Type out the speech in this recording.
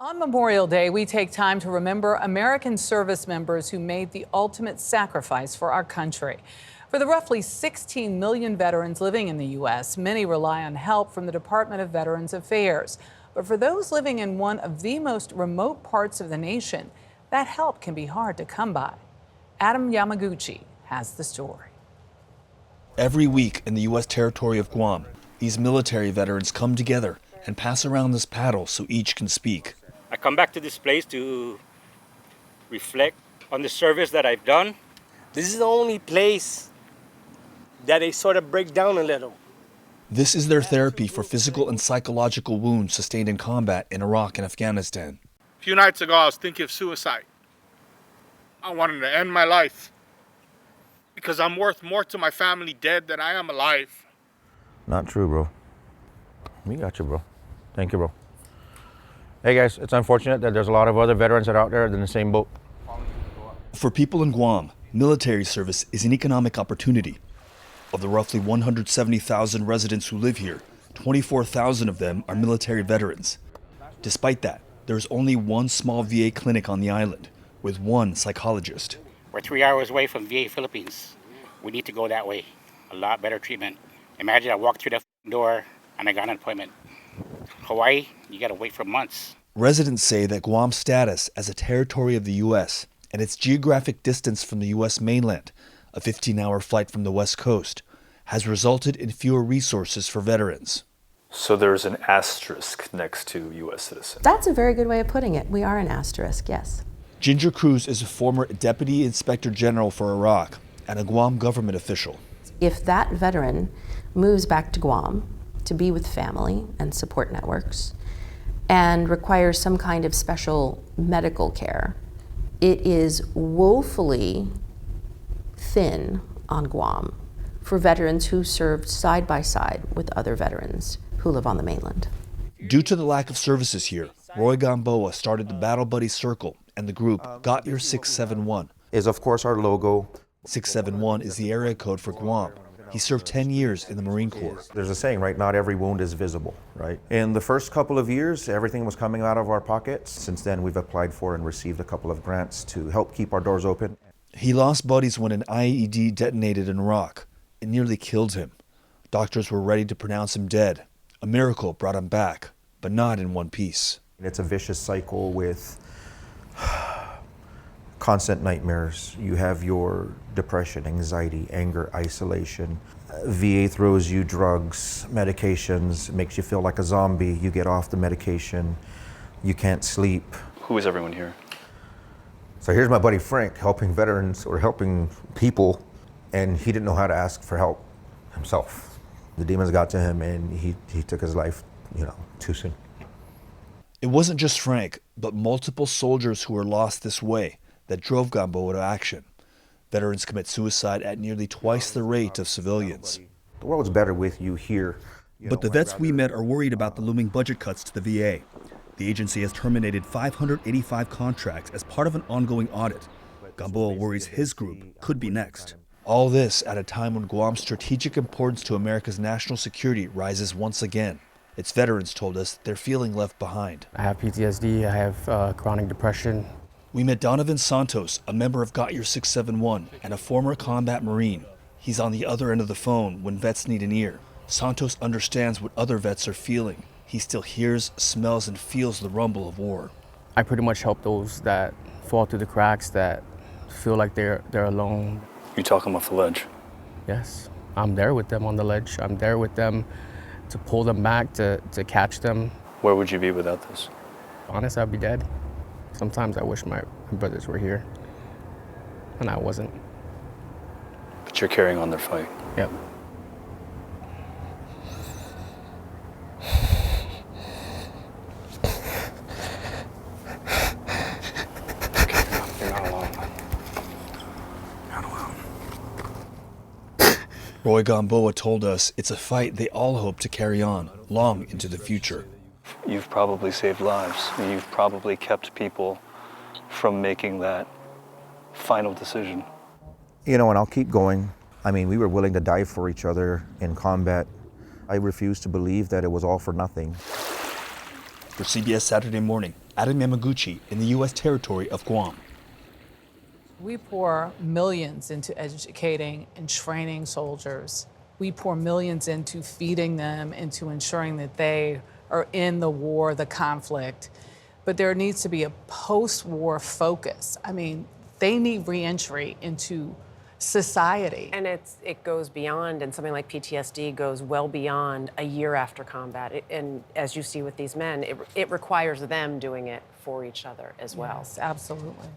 On Memorial Day, we take time to remember American service members who made the ultimate sacrifice for our country. For the roughly 16 million veterans living in the U.S., many rely on help from the Department of Veterans Affairs. But for those living in one of the most remote parts of the nation, that help can be hard to come by. Adam Yamaguchi has the story. Every week in the U.S. territory of Guam, these military veterans come together and pass around this paddle so each can speak. I come back to this place to reflect on the service that I've done. This is the only place that they sort of break down a little. This is their therapy for physical and psychological wounds sustained in combat in Iraq and Afghanistan. A few nights ago, I was thinking of suicide. I wanted to end my life because I'm worth more to my family dead than I am alive. Not true, bro. We got you, bro. Thank you, bro. Hey guys, it's unfortunate that there's a lot of other veterans that are out there in the same boat. For people in Guam, military service is an economic opportunity. Of the roughly 170,000 residents who live here, 24,000 of them are military veterans. Despite that, there's only one small VA clinic on the island, with one psychologist. We're 3 hours away from VA Philippines. We need to go that way. A lot better treatment. Imagine I walked through the door and I got an appointment. Hawaii, you gotta wait for months. Residents say that Guam's status as a territory of the U.S. and its geographic distance from the U.S. mainland, a 15-hour flight from the West Coast, has resulted in fewer resources for veterans. So there's an asterisk next to U.S. citizen. That's a very good way of putting it. We are an asterisk, yes. Ginger Cruz is a former Deputy Inspector General for Iraq and a Guam government official. If that veteran moves back to Guam to be with family and support networks and requires some kind of special medical care, it is woefully thin on Guam for veterans who served side by side with other veterans who live on the mainland. Due to the lack of services here, Roy Gamboa started the Battle Buddy Circle and the group Got Your 671. Is of course our logo. 671 is the area code for Guam. He served 10 years in the Marine Corps. There's a saying, right? Not every wound is visible, right? In the first couple of years, everything was coming out of our pockets. Since then, we've applied for and received a couple of grants to help keep our doors open. He lost buddies when an IED detonated in Iraq. It nearly killed him. Doctors were ready to pronounce him dead. A miracle brought him back, but not in one piece. It's a vicious cycle with constant nightmares. You have your depression, anxiety, anger, isolation. VA throws you drugs, medications, makes you feel like a zombie. You get off the medication, you can't sleep. Who is everyone here? So here's my buddy Frank helping veterans or helping people, and he didn't know how to ask for help himself. The demons got to him and he took his life, too soon. It wasn't just Frank, but multiple soldiers who were lost this way that drove Gamboa to action. Veterans commit suicide at nearly twice the rate of civilians. The world's better with you here. But the vets we met are worried about the looming budget cuts to the VA. The agency has terminated 585 contracts as part of an ongoing audit. Gamboa worries his group could be next. All this at a time when Guam's strategic importance to America's national security rises once again. Its veterans told us they're feeling left behind. I have PTSD, I have chronic depression. We met Donovan Santos, a member of Got Your 671 and a former combat Marine. He's on the other end of the phone when vets need an ear. Santos understands what other vets are feeling. He still hears, smells, and feels the rumble of war. I pretty much help those that fall through the cracks, that feel like they're alone. You talk them off the ledge? Yes, I'm there with them on the ledge. I'm there with them to pull them back, to catch them. Where would you be without this? Honest, I'd be dead. Sometimes I wish my brothers were here, and I wasn't. But you're carrying on their fight. Yep. You're not alone. Not alone. Roy Gamboa told us it's a fight they all hope to carry on long into the future. You've probably saved lives. You've probably kept people from making that final decision. And I'll keep going. We were willing to die for each other in combat. I refuse to believe that it was all for nothing. For CBS Saturday Morning, Adam Yamaguchi in the U.S. territory of Guam. We pour millions into educating and training soldiers. We pour millions into feeding them, into ensuring that they are in the war, the conflict. But there needs to be a post-war focus. I mean, they need reentry into society. And it goes beyond, and something like PTSD goes well beyond a year after combat. And as you see with these men, it requires them doing it for each other as well. Yes, absolutely.